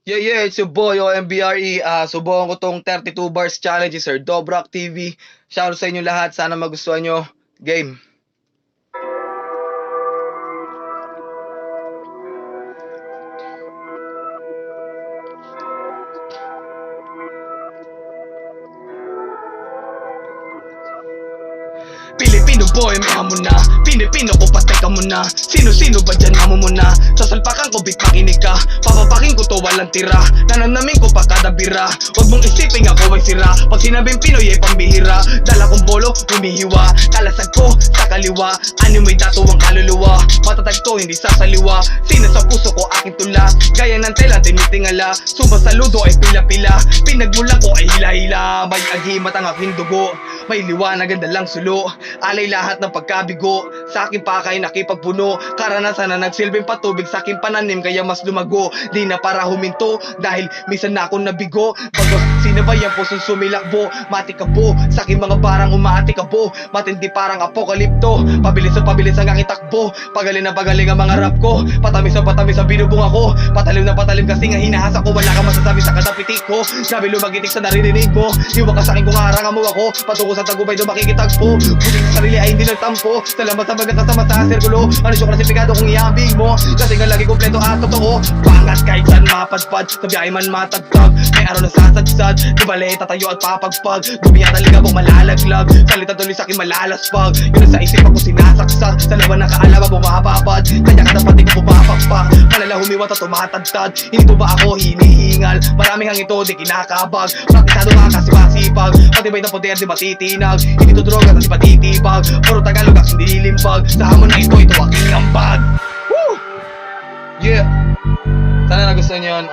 Yeah, it's your boy, OMBRE. Subukan ko tong 32 bars challenge, Sir Dobrak TV. Shoutout sa inyo lahat. Sana magustuhan nyo. Game. Pilipino boy, may hamon na. Pilipino ko, patay ka muna. Sino-sino ba dyan, amo mo na? Sasalpakan ko, bit makinig ka. Papapaking ko to, walang tira. Nananamin ko pa kada bira. Huwag mong isipin ako ay sira. Pag sinabing Pinoy ay pambihira. Dala kong bolo, humihiwa. Kalasag ko sa kaliwa. Animoy dato ang kaluluwa. Matatag to, hindi sasaliwa. Sino sa puso ko, aking tula. Gaya ng tela, tinitingala. Sumasaludo ay pila-pila. Pinagmulan ko ay hila-hila. May agimat ang aking dugo. May liwanag ang dalang sulo. Alay lahat ng pagkabigo. Sa aking pakay nakipagpuno. Karanasan na nagsilbing patubig sa aking pananim. Kaya mas lumago. Di na para huminto. Dahil minsan na akong nabigo. Bagos sinabay ang pusong sumilakbo. Matikabo. Sa aking mga barang umaatikabo. Matindi parang apokalipto. Pabilis ang aking takbo. Pagaling na pagaling ang mga rap ko. Patamis ang binubong ako. Patalim na patalim kasi nga hinahasa ko. Wala kang masasabi sa katapitik ko. Sabi lumagitik sa naririnig mo. Iwan ka sa akin kung harangan mo ako. Patungo sa tagubay doon makikitagpo. Buting sa sarili ay hindi nagtampo. Salamat sa magkakasama sa sirkulo. Ano siya klasifikado kung iambing mo. Kasi nga lagi kompleto at totoo. Pangat kahit saan mapadpad. Sa biyahe man matagtag. May araw na sasadsad. Di bale tatayo at papagpag. Gumiya talaga mong malalaglag. Salita tuloy sa akin malalaspag. Yun sa isip ako sinasaksak. Sa lawan ng kaalaman bumababad. Kaya ka dapat di ko bumapagpak. Malala humiwat at tumatagtad. Hindi mo ba ako hinihingal? Maraming hang ito di kinakabag. Praktisado nga kasi masipag. Patibay ng poder di matitinag. Hindi to droga at di patitipag. Puro Tagalog at hindi lilimpag. Sa hamon na ito aking ambag. Woo! Yeah! Sana nagustuhan nyo yun.